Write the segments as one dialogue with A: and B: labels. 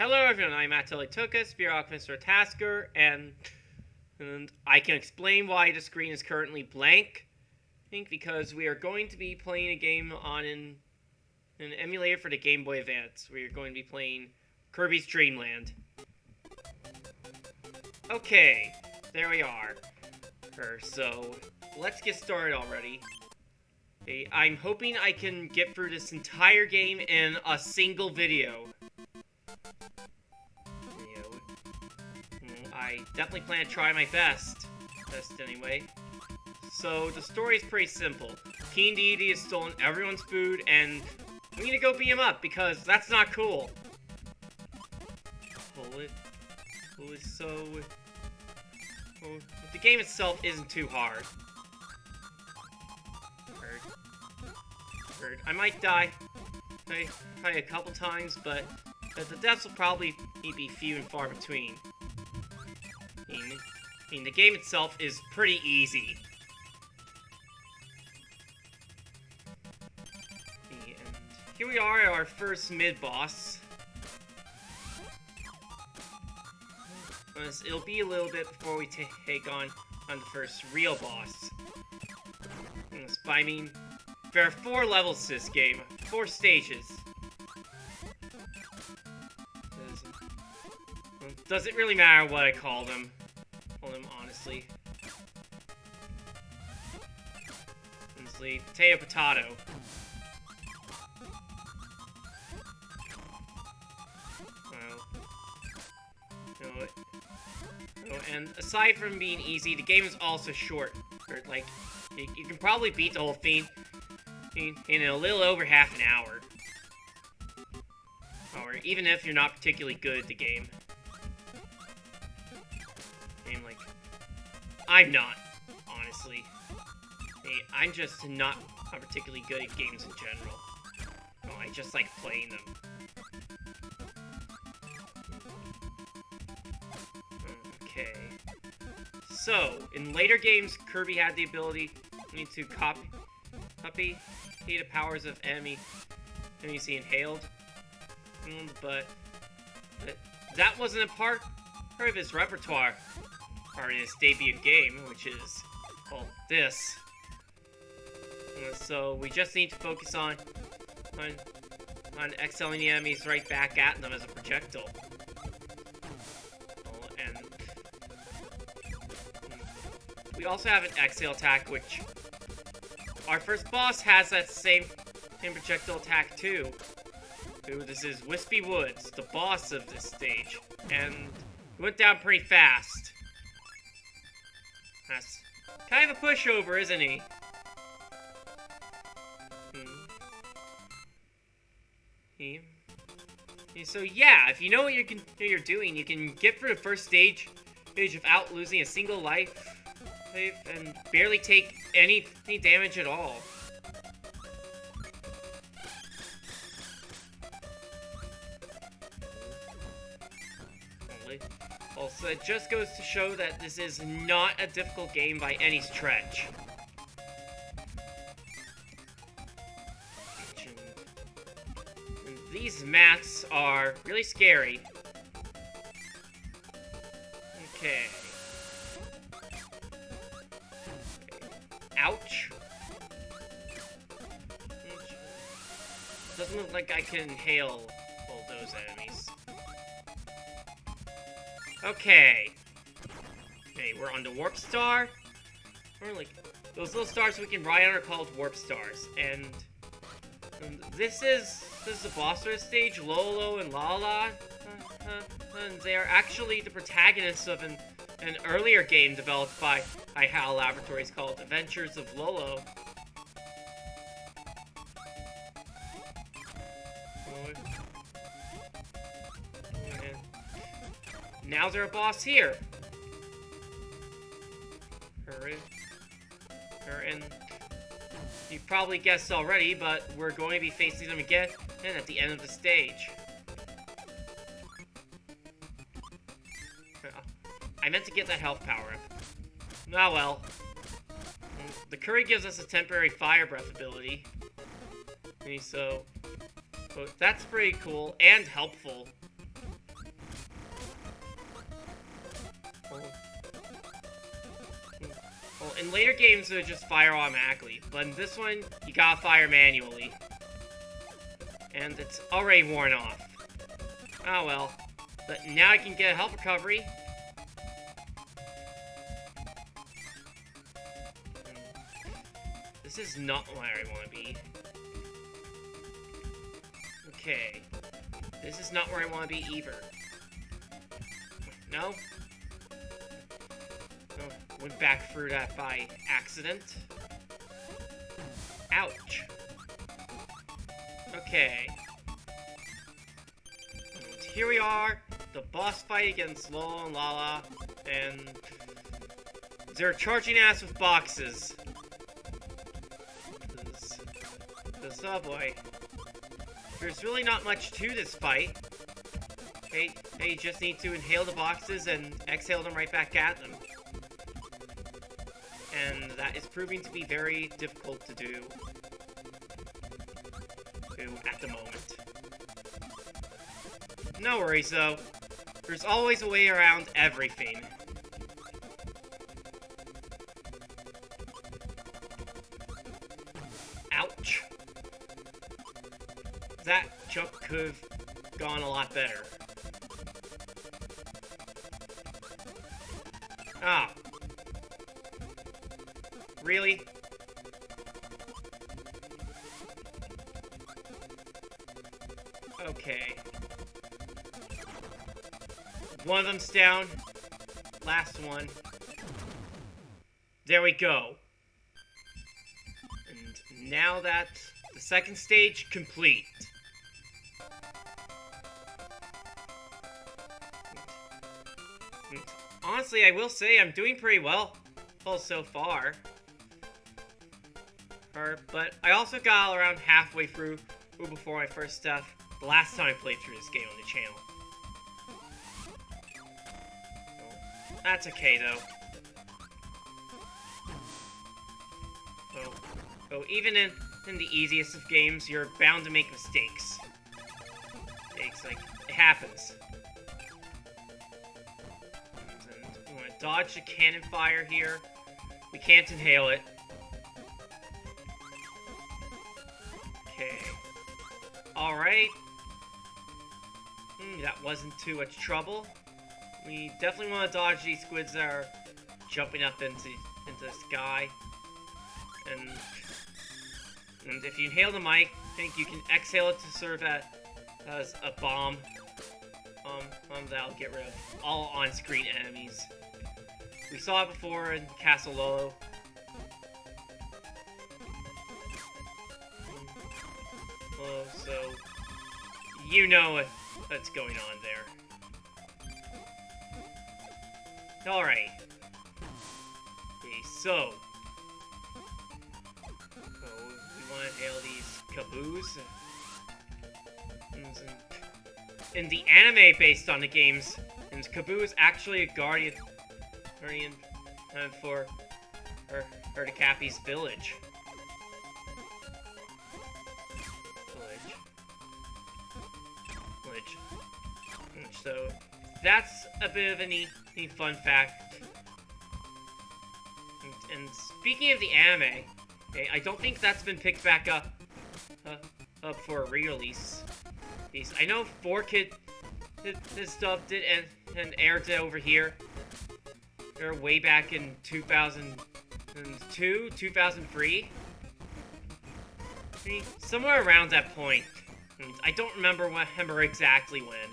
A: Hello everyone, I'm Atelitukka, Spear Alchemist or Tasker, and I can explain why the screen is currently blank. I think because we are going to be playing a game on an emulator for the Game Boy Advance. We are going to be playing Kirby's Dream Land. Okay, there we are. So, let's get started already. Okay, I'm hoping I can get through this entire game in a single video. I definitely plan to try my best. Best anyway. So, the story is pretty simple. King Deity has stolen everyone's food, and we need to go beat him up, because that's not cool. Well, the game itself isn't too hard. I might die probably a couple times, but the deaths will probably be few and far between. I mean, the game itself is pretty easy. And here we are at our first mid-boss. It'll be a little bit before we take on the first real boss. But I mean, there are 4 levels to this game, 4 stages. Doesn't really matter what I call them. Honestly. Potato. And aside from being easy, the game is also short. Like, you can probably beat the whole thing in a little over half an hour. Or even if you're not particularly good at the game. I'm not, honestly. I'm just not particularly good at games in general. I just like playing them. Okay. So, in later games, Kirby had the ability to copy the powers of enemies he inhaled. But that wasn't a part of his repertoire. In his debut game, which is, well, this. So we just need to focus on excelling the enemies right back at them as a projectile. And we also have an exhale attack, which our first boss has that same projectile attack too. This is Wispy Woods, the boss of this stage, and he went down pretty fast. That's kind of a pushover, isn't he? So yeah, if you know what you're doing, you can get through the first stage without losing a single life, and barely take any damage at all. Also, it just goes to show that this is not a difficult game by any stretch. And these mats are really scary. Okay. Ouch. Doesn't look like I can inhale all those enemies. Okay, we're on the Warp Star. Those little stars we can ride on are called Warp Stars, and this is the boss of the stage, Lolo and Lala, and they are actually the protagonists of an earlier game developed by HAL Laboratories called Adventures of Lolo. Now there's a boss here. And you've probably guessed already, but we're going to be facing them again and at the end of the stage. I meant to get that health power up. Ah well. The Curry gives us a temporary fire breath ability. So that's pretty cool and helpful. Well, in later games, it would just fire automatically. But in this one, you gotta fire manually. And it's already worn off. Oh well. But now I can get a health recovery. This is not where I want to be. Okay. This is not where I want to be either. No? Oh, went back through that by accident. Ouch. Okay. And here we are, the boss fight against Lolo and Lala, and they're charging us with boxes. This, oh boy. There's really not much to this fight. They just need to inhale the boxes and exhale them right back at them. And that is proving to be very difficult to do at the moment. No worries though. There's always a way around everything. Ouch. That jump could have gone a lot better. Ah. Really? Okay. One of them's down. Last one. There we go. And now that's the second stage complete. Honestly, I will say I'm doing pretty well so far. But I also got around halfway through before my first stuff the last time I played through this game on the channel. That's okay though. So even in the easiest of games, you're bound to make mistakes. Like, it happens. And we want to dodge the cannon fire here. We can't inhale it. Okay. Alright. That wasn't too much trouble. We definitely want to dodge these squids that are jumping up into the sky. And if you inhale the mic, I think you can exhale it to serve as a bomb. That'll get rid of all on-screen enemies. We saw it before in Castle Lolo. So you know what's going on there. Alright. Okay, so we want to hail these caboos. In the anime based on the games, and Kaboo is actually a guardian for the Cappy's village. So that's a bit of a neat fun fact. And speaking of the anime, okay, I don't think that's been picked back up for a re-release. I know 4Kid this dubbed it and aired it over here. Or way back in 2002, 2003. I mean, somewhere around that point. And I don't remember exactly when.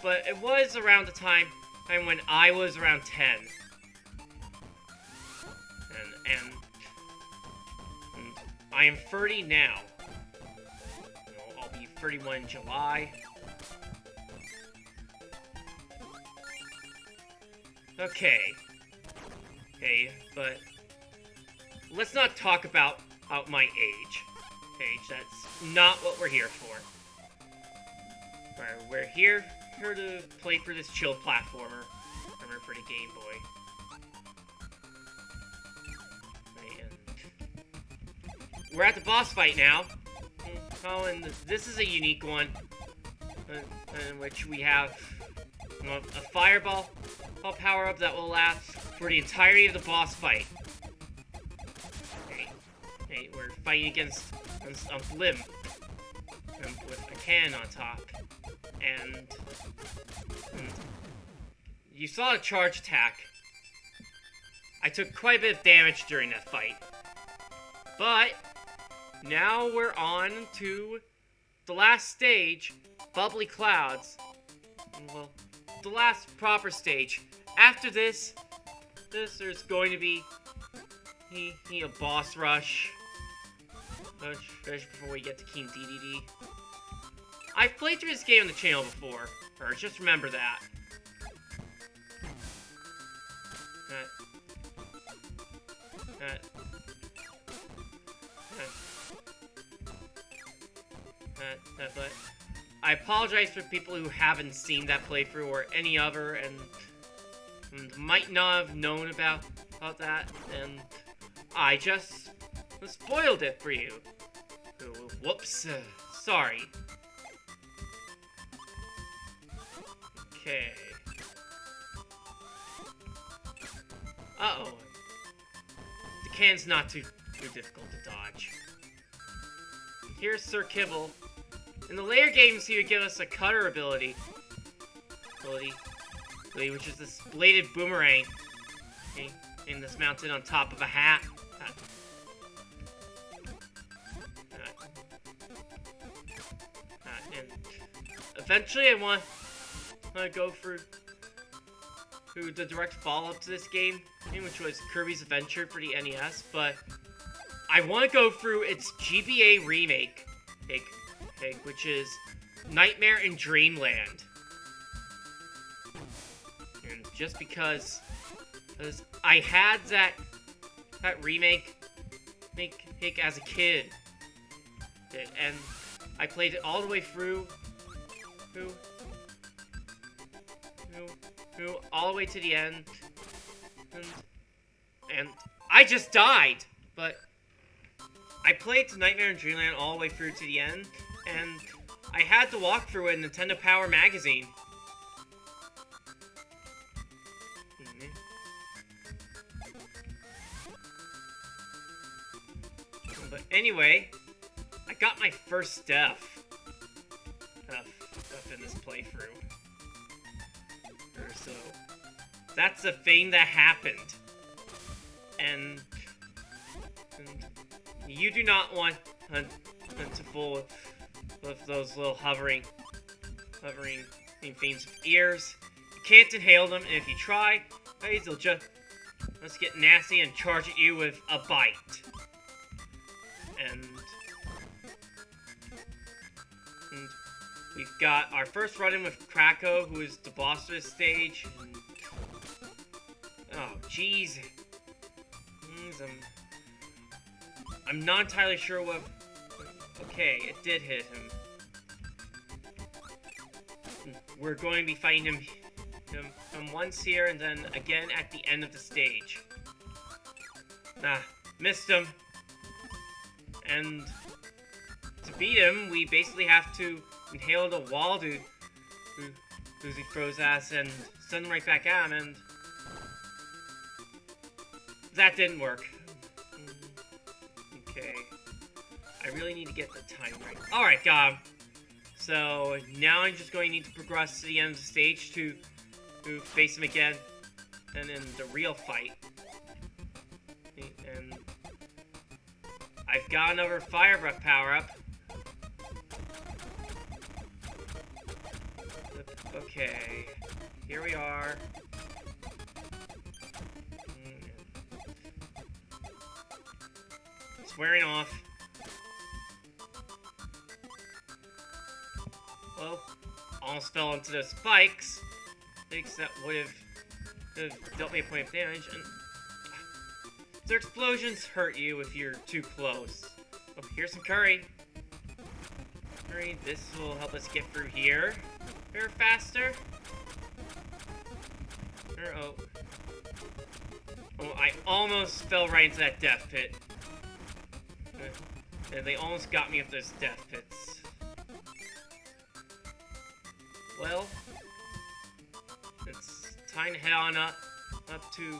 A: But it was around the time when I was around 10. And I am 30 now. I'll be 31 in July. Okay, but let's not talk about my age. That's not what we're here for. We're here to play for this chill platformer. Remember, for the Game Boy. We're at the boss fight now. Oh, and this is a unique one, in which we have a fireball power-up that will last for the entirety of the boss fight. Hey, we're fighting against a limb with a cannon on top, and you saw a charge attack. I took quite a bit of damage during that fight, but now we're on to the last stage, Bubbly Clouds. Well, the last proper stage. After this there's going to be a boss rush before we get to King DDD. I've played through this game on the channel before, or just remember that. But I apologize for people who haven't seen that playthrough or any other and might not have known about that, and I just spoiled it for you. Whoops, sorry. Okay. Uh-oh. The cannon's not too difficult to dodge. Here's Sir Kibble. In the later games, he would give us a cutter ability, which is this bladed boomerang. Okay, and this mounted on top of a hat. And eventually, I want to go through the direct follow-up to this game, which was Kirby's Adventure for the NES, but I want to go through its GBA remake, which is Nightmare in Dreamland. And just because I had that remake as a kid, and I played it all the way through all the way to the end, and I just died, but I played Nightmare in Dreamland all the way through to the end, and I had to walk through it in Nintendo Power magazine. But anyway, I got my first death in this playthrough. So that's the thing that happened, and you do not want to fool with those little hovering things with ears. You can't inhale them, and if you try, they'll just get nasty and charge at you with a bite. And we've got our first run-in with Krako, who is the boss of this stage. Oh, jeez. I'm not entirely sure what... Okay, it did hit him. We're going to be fighting him once here, and then again at the end of the stage. Missed him. And to beat him, we basically have to inhale the wall dude who he throws at us and send him right back at him, and that didn't work. Okay. I really need to get the time right. Alright, got him. So now I'm just going to need to progress to the end of the stage to face him again, and in the real fight. And I've got another Fire Breath power-up. Okay, here we are. It's wearing off. Well, almost fell into the spikes. That would have dealt me a point of damage. And their explosions hurt you if you're too close. Oh, here's some curry. Curry, this will help us get through here. Here faster. Oh, I almost fell right into that death pit. And they almost got me with those death pits. Well, it's time to head on up to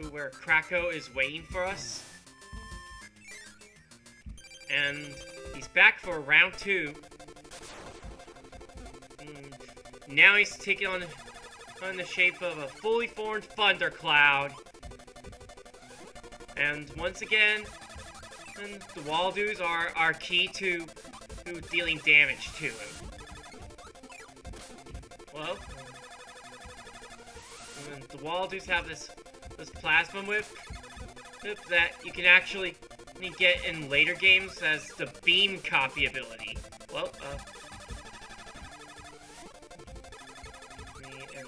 A: where Krakow is waiting for us. And he's back for round 2. Now he's taking on the shape of a fully formed thundercloud. And once again, the Waldus are key to dealing damage to him. Well, and the Waldus have this plasma whip that you can actually get in later games as the beam copy ability. Well, and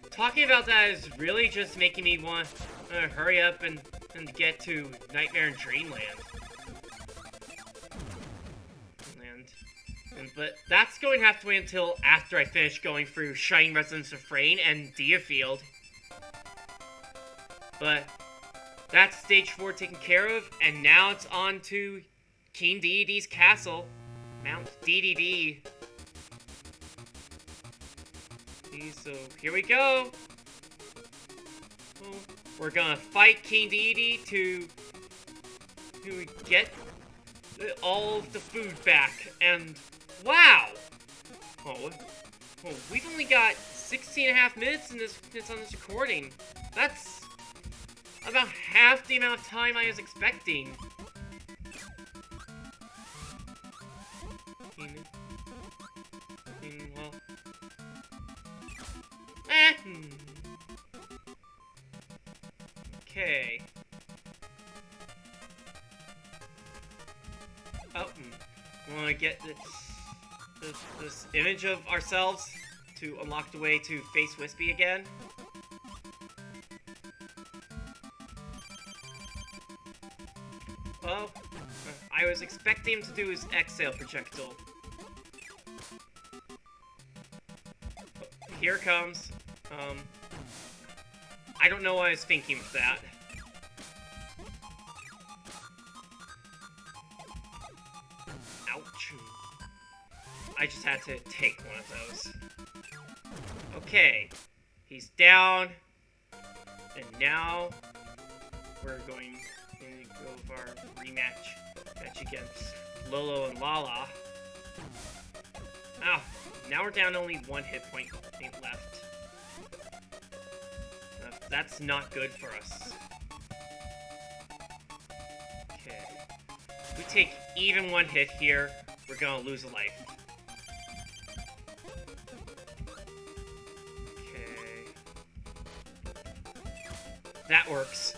A: talking about that is really just making me want to hurry up and get to Nightmare in Dreamland. But that's going to have to wait until after I finish going through Shining Resonance of Rain and Field. But that's stage 4 taken care of, and now it's on to King Deity's castle, Mount DDD. So here we go. We're gonna fight King Deity to get all of the food back, and wow! We've only got 16.5 minutes on this recording. That's about half the amount of time I was expecting. Well, okay. Oh, we want to get this image of ourselves to unlock the way to face Wispy again. Well, I was expecting him to do his exhale projectile. Here it comes. I don't know what I was thinking with that. Ouch. I just had to take one of those. Okay. He's down. And now we're going to go for our rematch against Lolo and Lala. Ah, now we're down to only 1 hit point left. That's not good for us. Okay. If we take even 1 hit here, we're gonna lose a life. Okay. That works.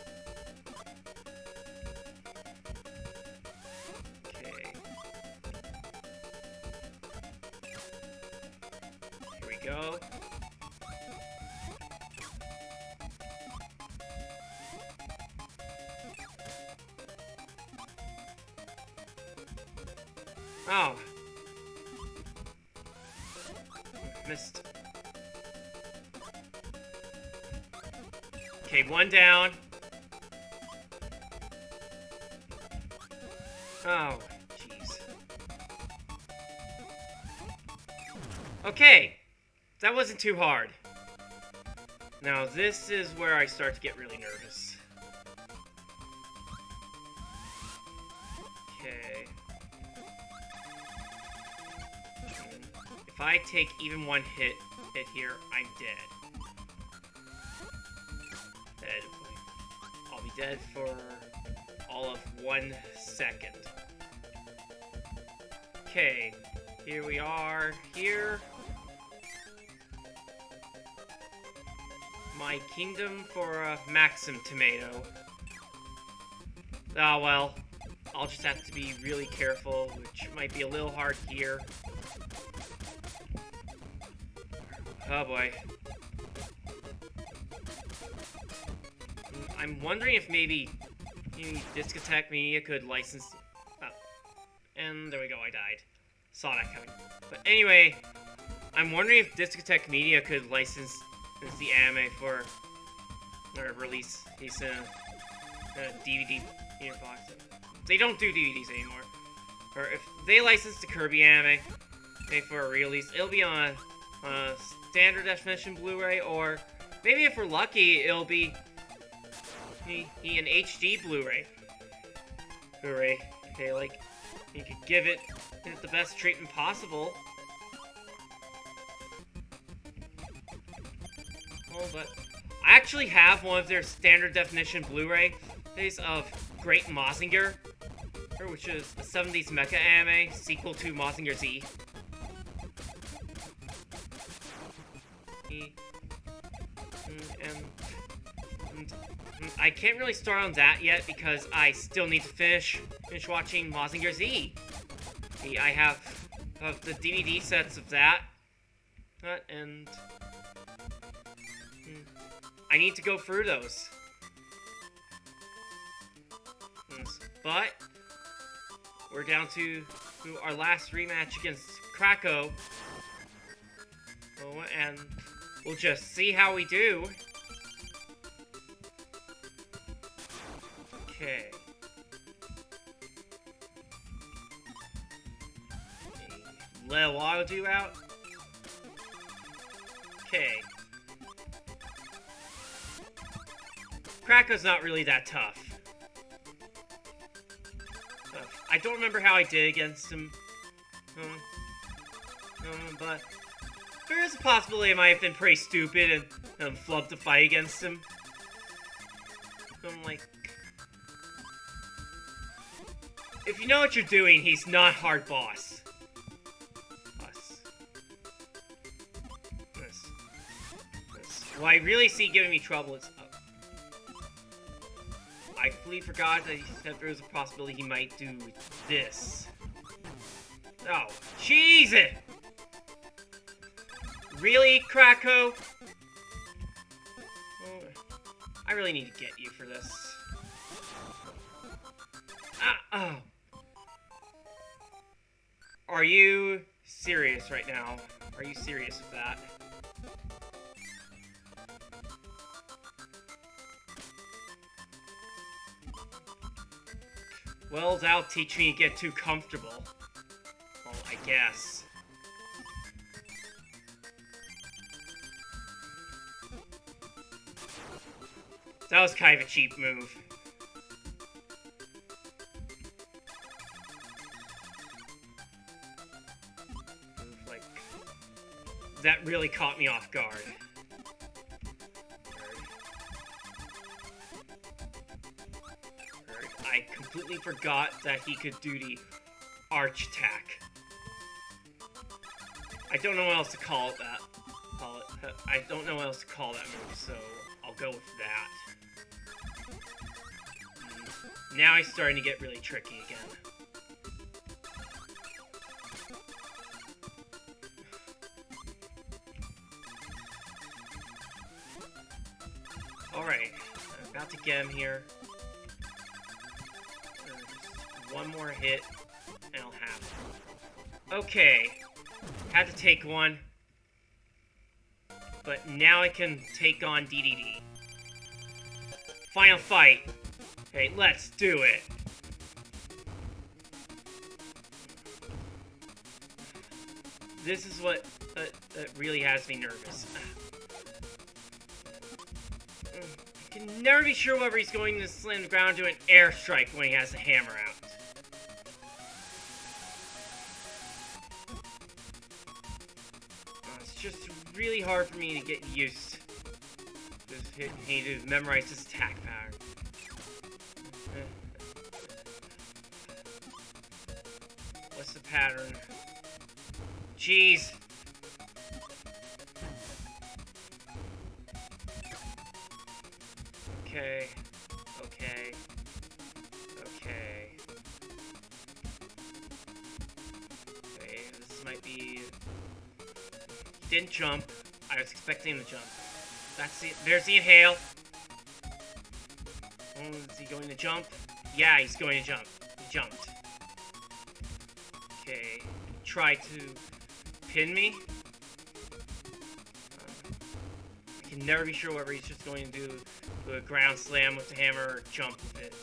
A: Okay. Here we go. Oh. Missed. Okay, 1 down. Oh, jeez. Okay. That wasn't too hard. Now, this is where I start to get really nervous. Okay. If I take even 1 hit here, I'm dead. Dead. I'll be dead for all of 1 second. Okay, here we are, here. My kingdom for a Maxim tomato. Ah, well, I'll just have to be really careful, which might be a little hard here. Oh boy. I'm wondering if maybe Discotheque Media could license... Oh. And there we go, I died. Saw that coming. But anyway, I'm wondering if Discotheque Media could license the anime for... or release these DVD box. They don't do DVDs anymore. Or if they license the Kirby anime for a release, it'll be on standard definition Blu-ray, or maybe if we're lucky, it'll be an HD Blu-ray. Okay, like, you could give it the best treatment possible. Oh, but I actually have one of their standard definition Blu-rays of Great Mazinger, which is the 70s mecha anime sequel to Mazinger Z. And I can't really start on that yet because I still need to finish watching Mazinger Z. I have the DVD sets of that, and I need to go through those. But we're down to our last rematch against Krakow. Oh, and we'll just see how we do. Okay. Let Waddle do out. Okay. Krakow's not really that tough. I don't remember how I did against him. But there is a possibility I might have been pretty stupid and flubbed the fight against him. I'm like, if you know what you're doing, he's not hard boss. What I really see giving me trouble is... I completely forgot that there was a possibility he might do this. Oh, Jesus! Really, Krakow? Oh, I really need to get you for this. Oh. Are you serious right now? Are you serious with that? Well, that'll teach me to get too comfortable. Well, I guess. That was kind of a cheap move. Like, that really caught me off guard. I completely forgot that he could do the arch attack. I don't know what else to call it that. I don't know what else to call that move, so I'll go with that. Now he's starting to get really tricky again. Alright, I'm about to get him here. One more hit, and I'll have it. Okay. Had to take one. But now I can take on DDD. Final fight. Okay, let's do it. This is what really has me nervous. I can never be sure whether he's going to slam the ground to an airstrike when he has the hammer out. It's just really hard for me to get used to memorize his attack pattern. What's the pattern? Jeez. Okay. Okay. Okay. Okay, this might be... He didn't jump. I was expecting him to jump. That's it. There's the inhale. Oh, is he going to jump? Yeah, he's going to jump. He jumped. Okay. Try to pin me. I can never be sure whether he's just going to do a ground slam with the hammer or jump with it.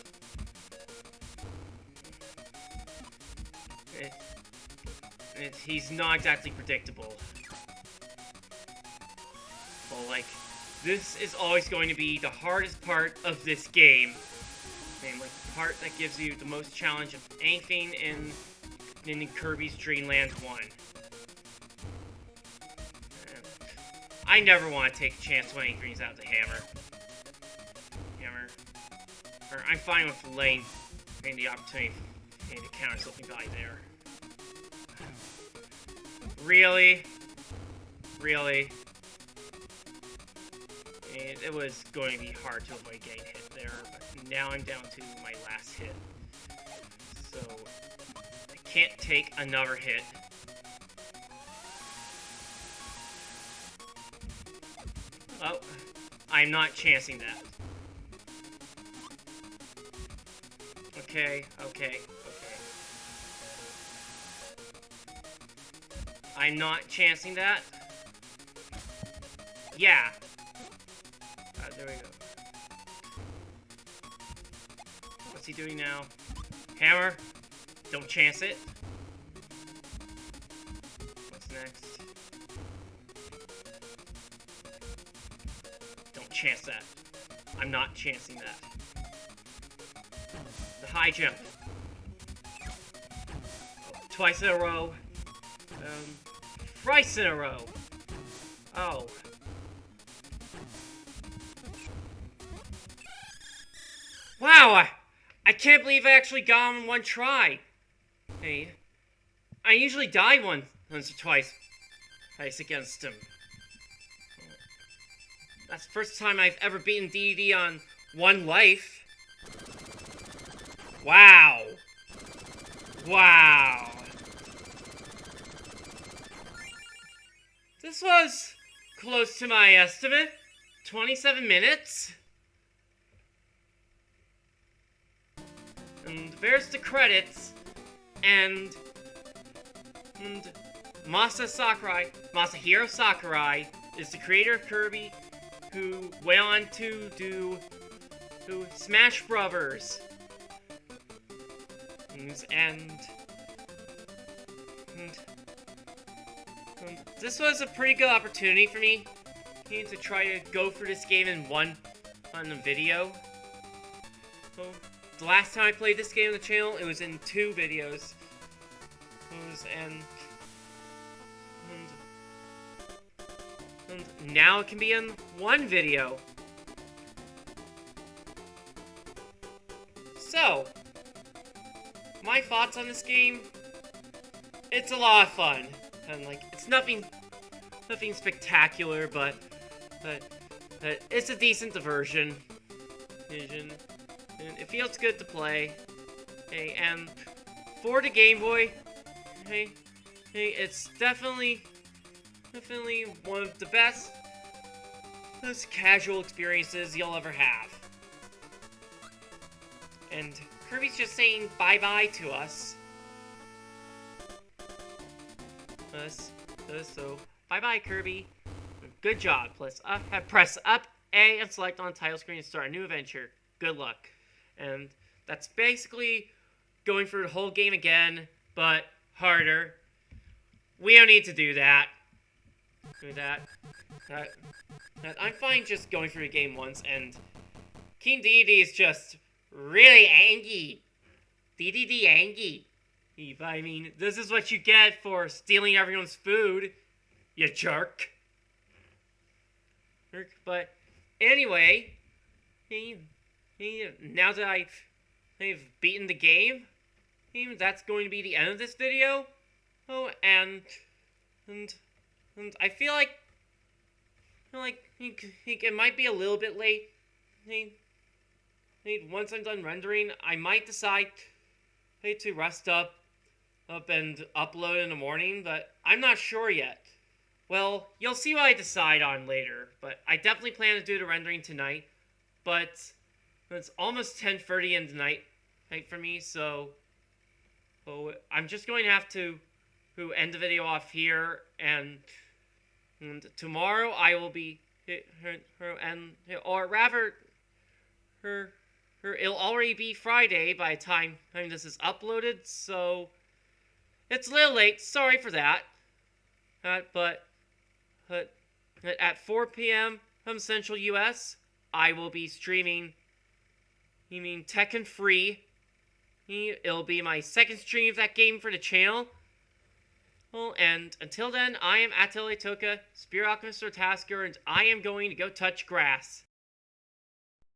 A: He's not exactly predictable. Well, like, this is always going to be the hardest part of this game. And, like, the part that gives you the most challenge of anything in Kirby's Dream Land 1. I never want to take a chance when he brings out the hammer. Or I'm fine with letting the opportunity to counter something by there. Really? Really? And it was going to be hard to avoid getting hit there, but now I'm down to my last hit. So, I can't take another hit. Oh, I'm not chancing that. Okay. I'm not chancing that. Yeah. There we go. What's he doing now? Hammer. Don't chance it. What's next? Don't chance that. I'm not chancing that. The high jump. Twice in a row. Thrice in a row. Oh. Wow, I can't believe I actually got him in one try. Hey, I usually die once or twice against him. That's the first time I've ever beaten DDD on one life. Wow. Wow. This was close to my estimate. 27 minutes. And there's the credits. And Masahiro Sakurai is the creator of Kirby, who went on to do Smash Brothers. And this was a pretty good opportunity for me to try to go through this game in one video. So, the last time I played this game on the channel, it was in 2 videos. And now it can be in 1 video. So, my thoughts on this game, it's a lot of fun. And like, it's nothing spectacular, but it's a decent diversion. And it feels good to play. Hey, and for the Game Boy, hey, it's definitely one of the best, most casual experiences you'll ever have. And Kirby's just saying bye-bye to us. So, bye-bye, Kirby. Good job. Press up A and select on the title screen to start a new adventure. Good luck. And that's basically going through the whole game again, but harder. We don't need to do that. I'm fine just going through the game once, and King Dedede is just really angry. Dedede angry. I mean, this is what you get for stealing everyone's food, you jerk. But anyway, now that I've beaten the game, that's going to be the end of this video. Oh, and I feel like it might be a little bit late. Once I'm done rendering, I might decide to rest up and upload in the morning, but I'm not sure yet. Well, you'll see what I decide on later, but I definitely plan to do the rendering tonight. But it's almost 10:30 in the night for me, so I'm just going to have to end the video off here, and tomorrow I will be it'll already be Friday by the time this is uploaded, so it's a little late. Sorry for that. But At 4 p.m. Central US, I will be streaming, Tekken Free. It'll be my second stream of that game for the channel. Well, and until then, I am Atelier Toka, Spear Alchemist or Tasker, and I am going to go touch grass.